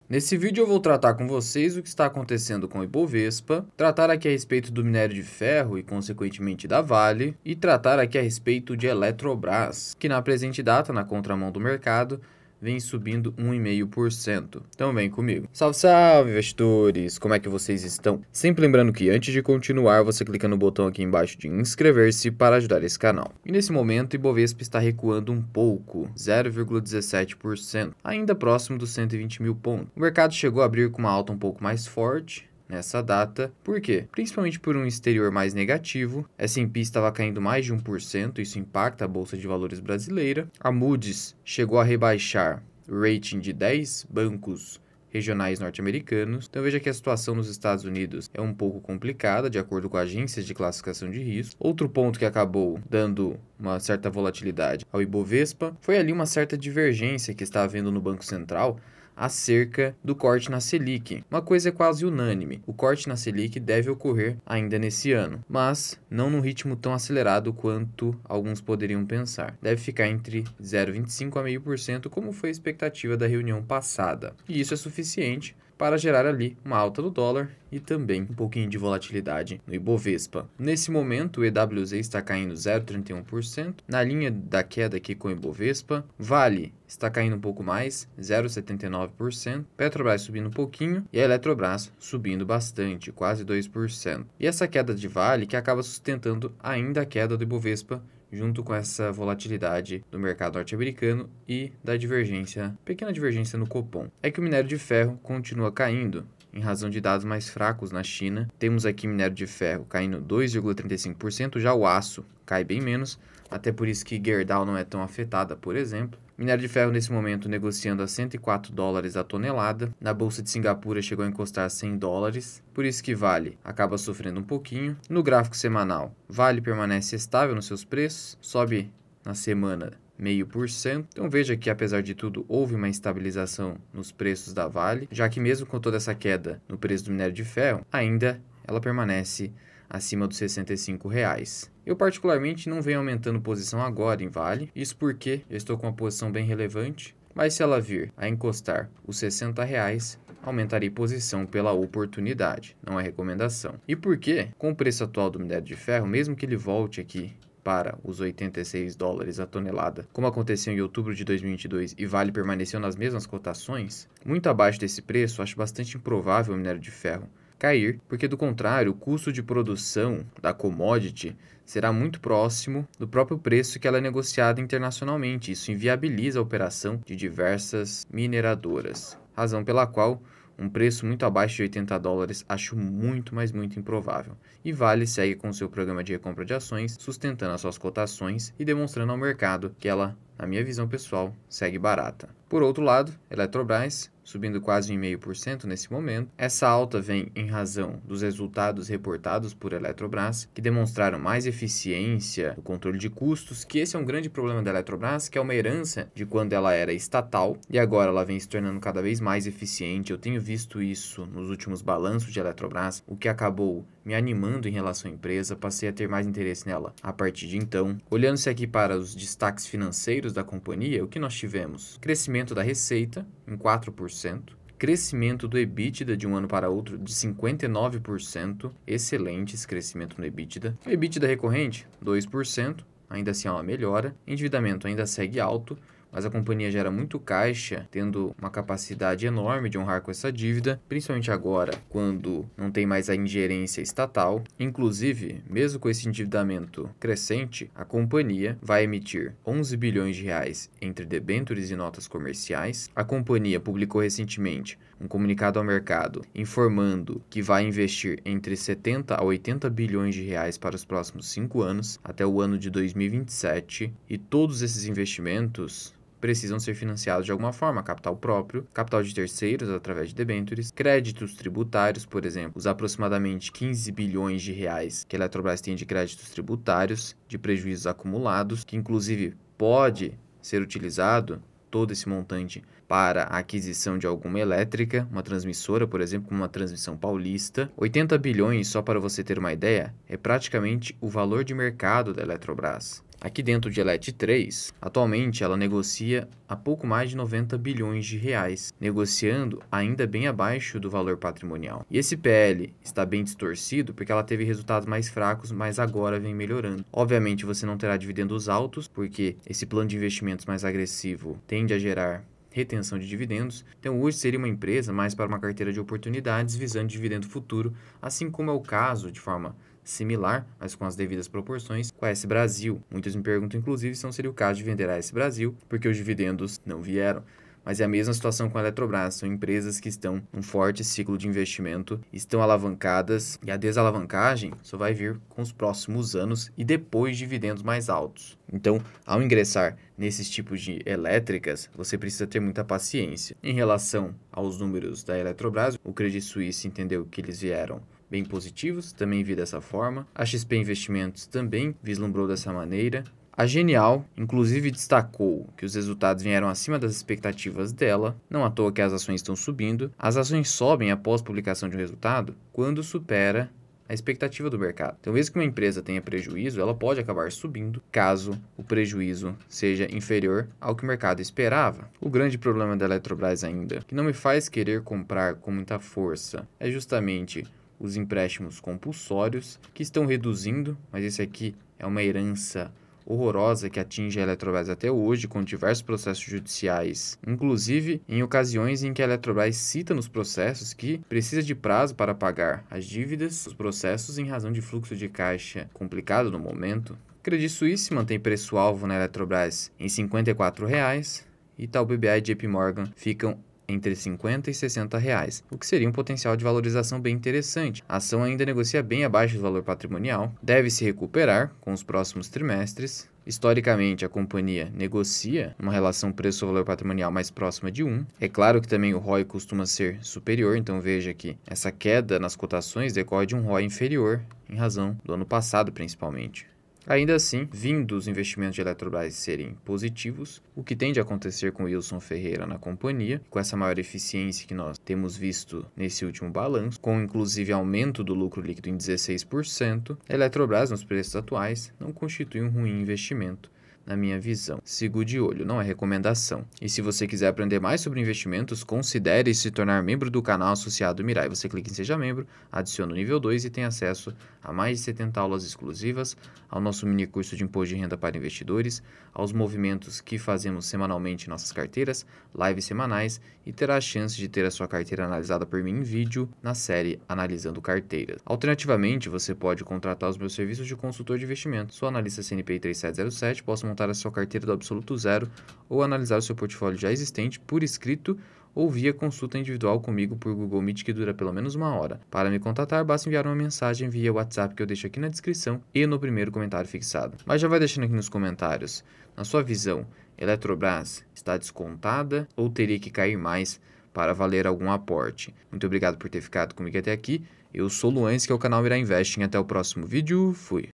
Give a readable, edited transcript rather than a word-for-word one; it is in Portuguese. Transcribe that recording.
Nesse vídeo eu vou tratar com vocês o que está acontecendo com o Ibovespa, tratar aqui a respeito do minério de ferro e consequentemente da Vale, e tratar aqui a respeito de Eletrobras, que na presente data, na contramão do mercado, vem subindo 1,5%. Então vem comigo. Salve, salve, investidores! Como é que vocês estão? Sempre lembrando que antes de continuar, você clica no botão aqui embaixo de inscrever-se para ajudar esse canal. E nesse momento, o Ibovespa está recuando um pouco, 0,17%, ainda próximo dos 120 mil pontos. O mercado chegou a abrir com uma alta um pouco mais forte nessa data. Por quê? Principalmente por um exterior mais negativo. S&P estava caindo mais de 1%, isso impacta a Bolsa de Valores brasileira. A Moody's chegou a rebaixar o rating de 10 bancos regionais norte-americanos. Então veja que a situação nos Estados Unidos é um pouco complicada, de acordo com agências de classificação de risco. Outro ponto que acabou dando uma certa volatilidade ao Ibovespa foi ali uma certa divergência que está havendo no Banco Central acerca do corte na Selic. Uma coisa é quase unânime: o corte na Selic deve ocorrer ainda nesse ano, mas não num ritmo tão acelerado quanto alguns poderiam pensar. Deve ficar entre 0,25% a 0,5%, como foi a expectativa da reunião passada. E isso é suficiente para gerar ali uma alta do dólar e também um pouquinho de volatilidade no Ibovespa. Nesse momento, o EWZ está caindo 0,31%, na linha da queda aqui com o Ibovespa. Vale está caindo um pouco mais, 0,79%. Petrobras subindo um pouquinho e a Eletrobras subindo bastante, quase 2%. E essa queda de Vale que acaba sustentando ainda a queda do Ibovespa, junto com essa volatilidade do mercado norte-americano e da divergência, pequena divergência no Copom. É que o minério de ferro continua caindo em razão de dados mais fracos na China. Temos aqui minério de ferro caindo 2,35%, já o aço cai bem menos, até por isso que Gerdau não é tão afetada, por exemplo. Minério de ferro nesse momento negociando a 104 dólares a tonelada. Na bolsa de Singapura chegou a encostar a 100 dólares, por isso que Vale acaba sofrendo um pouquinho. No gráfico semanal, Vale permanece estável nos seus preços, sobe na semana 0,5%. Então veja que, apesar de tudo, houve uma estabilização nos preços da Vale, já que mesmo com toda essa queda no preço do minério de ferro, ainda ela permanece acima dos R$ 65. Eu particularmente não venho aumentando posição agora em Vale, isso porque eu estou com uma posição bem relevante, mas se ela vir a encostar os R$ 60, aumentarei posição pela oportunidade, não é recomendação. E por quê? Com o preço atual do minério de ferro, mesmo que ele volte aqui para os 86 dólares a tonelada, como aconteceu em outubro de 2022 e Vale permaneceu nas mesmas cotações, muito abaixo desse preço, acho bastante improvável o minério de ferro cair, porque do contrário, o custo de produção da commodity será muito próximo do próprio preço que ela é negociada internacionalmente. Isso inviabiliza a operação de diversas mineradoras, razão pela qual um preço muito abaixo de 80 dólares acho muito, mas muito improvável. E Vale segue com seu programa de recompra de ações, sustentando as suas cotações e demonstrando ao mercado que ela, na minha visão pessoal, segue barata. Por outro lado, Eletrobras subindo quase 1,5% nesse momento. Essa alta vem em razão dos resultados reportados por Eletrobras, que demonstraram mais eficiência no controle de custos, que esse é um grande problema da Eletrobras, que é uma herança de quando ela era estatal, e agora ela vem se tornando cada vez mais eficiente. Eu tenho visto isso nos últimos balanços de Eletrobras, o que acabou me animando em relação à empresa, passei a ter mais interesse nela a partir de então. Olhando-se aqui para os destaques financeiros da companhia, o que nós tivemos? Crescimento da receita em 4%, crescimento do EBITDA de um ano para outro de 59%, excelente esse crescimento no EBITDA. O EBITDA recorrente, 2%, ainda assim é uma melhora. Endividamento ainda segue alto, mas a companhia gera muito caixa, tendo uma capacidade enorme de honrar com essa dívida, principalmente agora, quando não tem mais a ingerência estatal. Inclusive, mesmo com esse endividamento crescente, a companhia vai emitir 11 bilhões de reais entre debêntures e notas comerciais. A companhia publicou recentemente um comunicado ao mercado informando que vai investir entre 70 a 80 bilhões de reais para os próximos 5 anos, até o ano de 2027, e todos esses investimentos precisam ser financiados de alguma forma: capital próprio, capital de terceiros através de debêntures, créditos tributários, por exemplo, os aproximadamente 15 bilhões de reais que a Eletrobras tem de créditos tributários, de prejuízos acumulados, que inclusive pode ser utilizado todo esse montante para a aquisição de alguma elétrica, uma transmissora, por exemplo, como uma Transmissão Paulista. 80 bilhões, só para você ter uma ideia, é praticamente o valor de mercado da Eletrobras. Aqui dentro de Elet 3, atualmente ela negocia a pouco mais de 90 bilhões de reais, negociando ainda bem abaixo do valor patrimonial. E esse PL está bem distorcido porque ela teve resultados mais fracos, mas agora vem melhorando. Obviamente você não terá dividendos altos, porque esse plano de investimentos mais agressivo tende a gerar retenção de dividendos, então hoje seria uma empresa mais para uma carteira de oportunidades visando dividendo futuro, assim como é o caso, de forma similar, mas com as devidas proporções, com a S Brasil. Muitos me perguntam, inclusive, se não seria o caso de vender a S Brasil, porque os dividendos não vieram. Mas é a mesma situação com a Eletrobras, são empresas que estão num forte ciclo de investimento, estão alavancadas, e a desalavancagem só vai vir com os próximos anos e depois de dividendos mais altos. Então, ao ingressar nesses tipos de elétricas, você precisa ter muita paciência. Em relação aos números da Eletrobras, o Credit Suisse entendeu que eles vieram bem positivos, também vi dessa forma. A XP Investimentos também vislumbrou dessa maneira. A Genial, inclusive, destacou que os resultados vieram acima das expectativas dela, não à toa que as ações estão subindo. As ações sobem após publicação de um resultado quando supera a expectativa do mercado. Então, mesmo que uma empresa tenha prejuízo, ela pode acabar subindo caso o prejuízo seja inferior ao que o mercado esperava. O grande problema da Eletrobras ainda, que não me faz querer comprar com muita força, é justamente os empréstimos compulsórios, que estão reduzindo, mas esse aqui é uma herança horrorosa que atinge a Eletrobras até hoje, com diversos processos judiciais, inclusive em ocasiões em que a Eletrobras cita nos processos que precisa de prazo para pagar as dívidas, os processos em razão de fluxo de caixa complicado no momento. Credit Suisse mantém preço-alvo na Eletrobras em R$ 54,00 e Itaú BBA e JP Morgan ficam entre 50 e 60 reais, o que seria um potencial de valorização bem interessante. A ação ainda negocia bem abaixo do valor patrimonial, deve se recuperar com os próximos trimestres. Historicamente, a companhia negocia uma relação preço-valor patrimonial mais próxima de 1. É claro que também o ROI costuma ser superior, então veja que essa queda nas cotações decorre de um ROI inferior, em razão do ano passado principalmente. Ainda assim, vindo os investimentos de Eletrobras serem positivos, o que tende a acontecer com Wilson Ferreira na companhia, com essa maior eficiência que nós temos visto nesse último balanço, com inclusive aumento do lucro líquido em 16%, a Eletrobras, nos preços atuais, não constitui um ruim investimento, na minha visão. Siga de olho, não é recomendação. E se você quiser aprender mais sobre investimentos, considere se tornar membro do canal associado Mirai. Você clica em Seja Membro, adiciona o nível 2 e tem acesso a mais de 70 aulas exclusivas, ao nosso mini curso de imposto de renda para investidores, aos movimentos que fazemos semanalmente em nossas carteiras, lives semanais e terá a chance de ter a sua carteira analisada por mim em vídeo na série Analisando Carteiras. Alternativamente, você pode contratar os meus serviços de consultor de investimento. Sou analista CNPI 3707, posso montar a sua carteira do absoluto zero ou analisar o seu portfólio já existente por escrito ou via consulta individual comigo por Google Meet que dura pelo menos 1 hora. Para me contatar, basta enviar uma mensagem via WhatsApp que eu deixo aqui na descrição e no primeiro comentário fixado. Mas já vai deixando aqui nos comentários, na sua visão, Eletrobras está descontada ou teria que cair mais para valer algum aporte? Muito obrigado por ter ficado comigo até aqui. Eu sou o Luan, que é o canal Mirai Investing. Até o próximo vídeo. Fui!